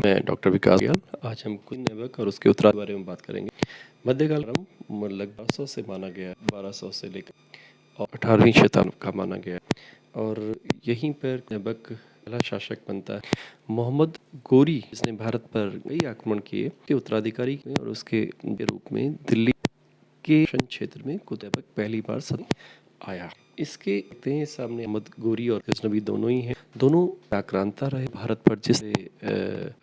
मैं डॉक्टर विकास दयाल। आज हम कुछ ऐबक और उसके उत्तराधिकारी के बारे में बात करेंगे। मध्यकाल आरंभ लगभग 1200 से माना गया, 1200 से लेकर और 18वीं शताब्दी का माना गया और यहीं पर ऐबक पहला शासक बनता है मोहम्मद गोरी, जिसने भारत पर कई आक्रमण किए के उत्तराधिकारी और उसके रूप में दिल्ली के क्षेत्र में कुतैबक पहली बार आया। इसके देखते हैं सामने मोहम्मद गोरी और गजनवी दोनों ही हैं। दोनों आक्रांता रहे भारत पर जिस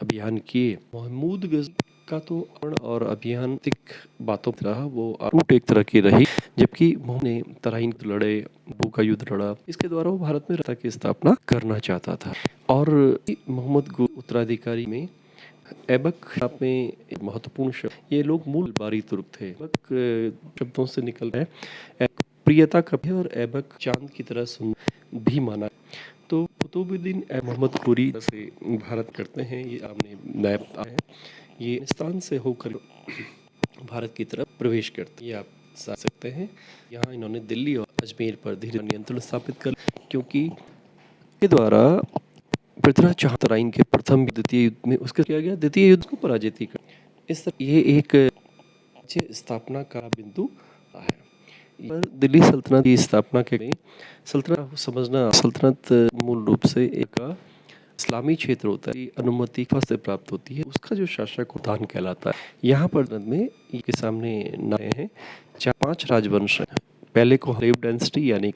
अभियान किए। महमूद गजनवी का तो और अभियानिक बातों की तरह वो रूट एक तरह की रही, जबकि ने तराइन लड़े, बू का युद्ध लड़ा। इसके द्वारा वो भारत में रता की स्थापना करना चाहता था और मोहम्मद गोरी उत्तराधिकारी में ऐबक में महत्वपूर्ण शब्द, ये लोग मूल बारी तुर्क थे। ऐबक शब्दों से निकल रहे हैं प्रियता का भी और ऐबक चांद की तरह सुंदर भी माना। तो कुतुबुद्दीन मोहम्मद गोरी से भारत करते हैं, ये आपने मैप है, ये अफगानिस्तान से होकर भारत की तरफ प्रवेश करते हैं, ये आप समझ सकते हैं। यहाँ इन्होंने दिल्ली और अजमेर पर धीरे नियंत्रण स्थापित कर, क्योंकि के द्वारा पृथ्वीराज चौहान तराइन के प्रथम द्वितीय युद्ध में उसका किया गया, द्वितीय युद्ध को पराजित कर। इस तरह ये एक स्थापना का बिंदु है। पर दिल्ली सल्तनत की स्थापना के लिए सल्तनत समझना, सल्तनत मूल रूप से एक इस्लामी क्षेत्र होता है, अनुमति से प्राप्त होती है, उसका जो शासक उद्यान कहलाता है। यहाँ पर में के सामने नारे हैं 4-5 राजवंश हैं। पहले को हरेव डायनेस्टी यानी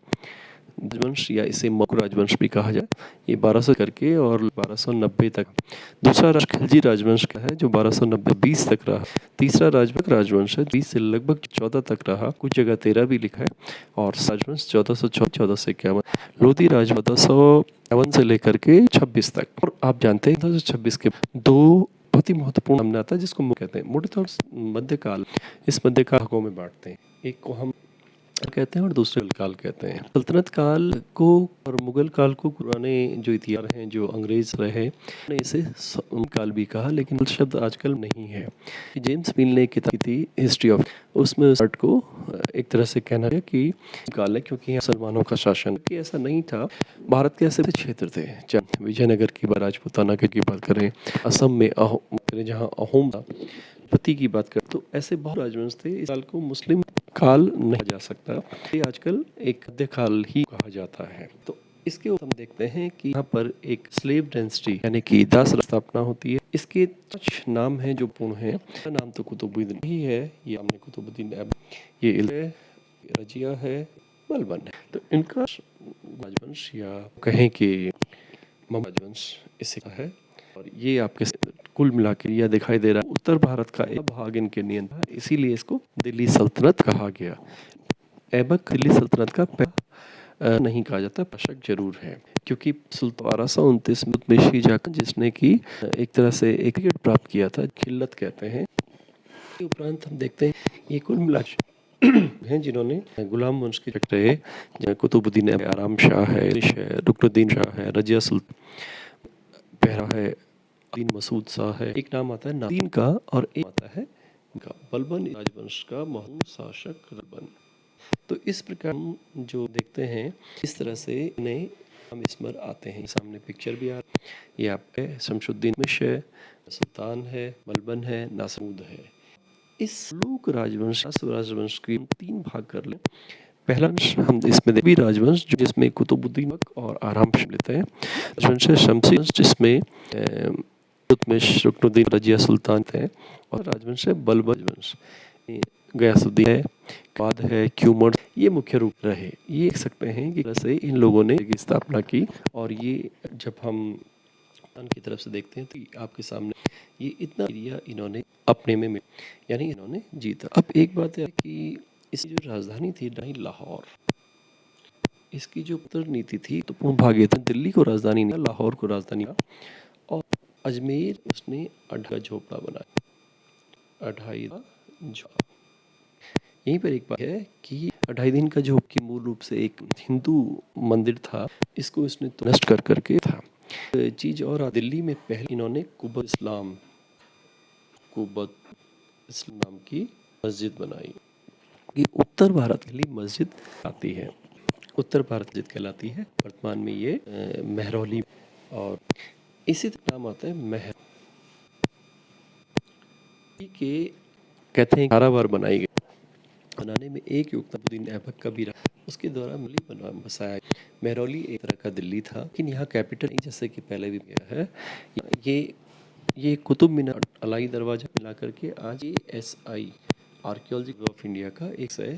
राजवंश या इसे मौर्य राजवंश भी कहा जाए, ये 1200 करके और 1290 तक। दूसरा खिलजी राजवंश का है जो 1290-20 तक रहा। तीसरा राजवंश है 20 से लगभग 14 तक रहा, कुछ जगह 13 भी लिखा है। और राजवंश 1451 लोधी राज 1451 से लेकर के 26 तक। और आप जानते हैं 1426 के दो बहुत ही महत्वपूर्ण सामने आता है जिसको कहते हैं मोटे तौर मध्यकाल। इस मध्यकाल भागों में बांटते हैं, एक को हम कहते हैं और दूसरे काल कहते हैं। सल्तनत काल को और मुगल काल को पुराने जो इतिहास हैं, जो अंग्रेज रहे, ने इसे काल भी कहा, लेकिन शब्द आजकल नहीं है। जेम्स मिल ने किताब थी हिस्ट्री ऑफ, उसमें आर्ट को एक तरह से कहना है कि काल है, क्योंकि मुसलमानों का शासन कि ऐसा नहीं था। भारत के ऐसे क्षेत्र थे, चाहे विजयनगर की बात, राजपूताना की बात करें, असम में जहाँ अहोम पति की बात करें, तो ऐसे बहुत राजवंश थे। इस काल को मुस्लिम काल नहीं जा सकता, ये आजकल एक मध्यकाल ही कहा जाता है। तो इसके ऊपर हम देखते हैं कि यहाँ पर एक स्लेव डेंसिटी यानी कि दास स्थापना होती है। इसके कुछ नाम हैं जो पूर्ण हैं। नाम तो कुतुबुद्दीन ही है, ये हमने कुतुबुद्दीन ये रजिया है, बलबन है। तो इनका राजवंश या कहें कि राजवंश इसे है और ये आपके कुल मिला के यह दिखाई दे रहा है उत्तर भारत का एक भाग इनके नियंत्रण, इसीलिए इसको दिल्ली सल्तनत कहा गया। ऐबक दिल्ली सल्तनत का पहला नहीं कहा जाता, शासक जरूर है, क्योंकि 1229 में शीजा जिसने की एक तरह से एक प्राप्त किया था, खिल्लत कहते हैं। उपरांत हम देखते हैं ये कुल मिला हैं जिन्होंने गुलाम वंश के रहे, कुतुबुद्दीन आराम शाह है, रुकनुद्दीन शाह है, रजिया सुल्तान पहरा है, मसूद शाह है, एक नाम आता है नादीन का और एक आता है बलबन राजवंश का महमूद शासक बलबन। तो इस प्रकार जो देखते हैं इस तरह से नए हम इसमें आते हैं। सामने पिक्चर भी आ रहा है, ये आपके शमशुद्दीन मिश्र है, सुल्तान है, बलबन है, नासरूद है। इस लोक राजवंश की 3 भाग कर लें। पहला हम इसमें देवी राजवंश जिसमें कुतुबुद्दीन और आराम लेते हैं, राजवंश शमसी जिसमें रुकनुद्दीन रजिया सुल्तान थे, और राजवंश है बलबन राजवंश, गयासुद्दीन है, बाद है क्यूमर, ये मुख्य रूप रहे। ये देख सकते हैं कि कैसे इन लोगों ने की स्थापना की। और ये जब हम की तरफ से देखते हैं तो आपके सामने ये इतना एरिया इन्होंने अपने में यानी इन्होंने जीता। अब एक बात है कि इसकी जो राजधानी थी लाहौर, इसकी जो उत्तर नीति थी तो पूर्ण भाग्य था, दिल्ली को राजधानी नहीं, लाहौर को राजधानी, और अजमेर उसने अढ़ा झोपड़ा बनाया, अढ़ाई झोपड़ा। यहीं पर एक बात है कि अढ़ाई दिन का झोप की मूल रूप से एक हिंदू मंदिर था, इसको इसने तो नष्ट कर करके था चीज। और दिल्ली में पहले इन्होंने कुबत इस्लाम नाम की मस्जिद बनाई। ये उत्तर भारत के लिए मस्जिद आती है, उत्तर भारत मस्जिद कहलाती है। वर्तमान में ये मेहरौली, और इसी नाम आता है महर। के कहते हैं 11 बार बनाई गई। बनाने में एक कुतुबुद्दीन ऐबक का भी रहा। उसके द्वारा बसाया। महरौली एक तरह का दिल्ली था, लेकिन यहाँ कैपिटल नहीं, जैसे कि पहले भी गया है। ये ये कुतुब मीनार, अलाई दरवाजा मिला करके आज ये SI आर्कियोलॉजी ऑफ इंडिया का एक है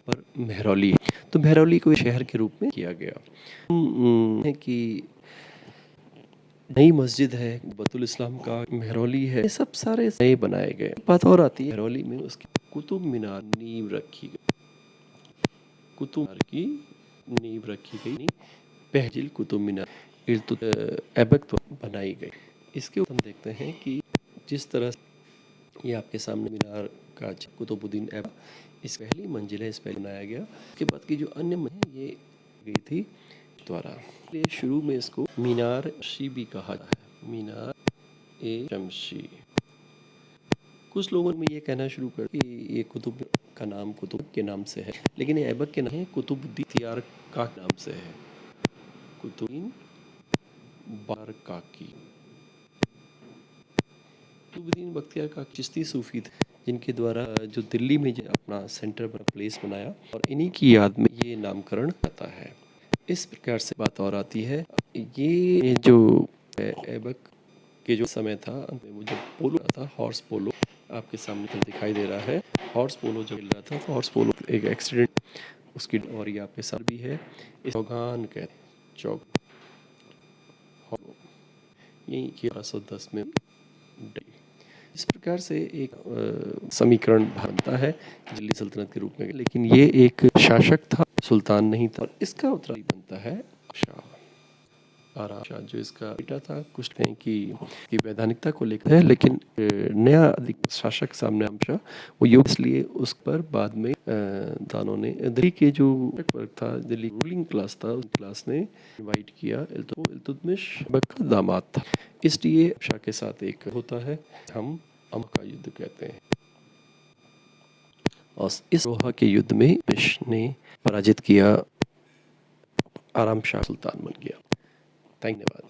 पर महरौली है। तो महरौली को एक शहर के रूप में किया गया है कि नई मस्जिद है, बतुल इस्लाम का महरौली है, ये सब सारे नए बनाए गए। बात और आती है महरौली में उसकी कुतुब मीनार नींव रखी गई। कुतुब मीनार की नींव रखी गई, पहजिल कुतुब मीनार ऐबक तो बनाई गई। इसके ऊपर हम देखते हैं कि जिस तरह ये आपके सामने मीनार का कुतुबुद्दीन ऐबक, इस पहली मंजिल है, इस पहले बनाया गया। उसके बाद की जो अन्य मंजिल ये गई थी द्वारा। ये शुरू में इसको मीनार शी भी कहा जाता है, मीनार ए शमशी। कुछ लोगों ने ये कहना शुरू कर कि ये कुतुब का नाम कुतुब के नाम से है, लेकिन ये ऐबक के नाम है कुतुबुद्दीन बख्तियार का नाम से है। कुतुबुद्दीन बारकाकी। कुतुबुद्दीन बख्तियार का चिश्ती सूफी थे, जिनके द्वारा जो दिल्ली में अपना सेंटर पर प्लेस बनाया, और इन्हीं की याद में ये नामकरण आता है। इस प्रकार से बात और आती है, ये जो ऐबक के जो समय था, वो जब पोलो था, हॉर्स पोलो आपके सामने तो दिखाई दे रहा है। हॉर्स पोलो जो चल रहा था, तो हॉर्स पोलो एक एक्सीडेंट उसकी, और ये आपके साथ भी है। इस चौगान कहते चौक, यही 1110 में। इस प्रकार से एक समीकरण बनता है दिल्ली सल्तनत के रूप में, लेकिन ये एक शासक था, सुल्तान नहीं था। और इसका उत्तराधिकारी बनता है शाह, आराम शाह, जो इसका बेटा था। कुछ कहें कि वैधानिकता को लेकर है, लेकिन नया शासक सामने आराम शाह, वो योग, इसलिए उस पर बाद में दानों ने, दिल्ली के जो वर्ग था, दिल्ली रूलिंग क्लास था, उस क्लास ने इनवाइट किया। इल्तुतमिश ऐबक का दामाद था, इसलिए शाह के साथ एक होता है, हम अमर का युद्ध कहते हैं। और इस रोहा के युद्ध में इल्तुतमिश ने पराजित किया, आराम शाह सुल्तान बन गया। धन्यवाद।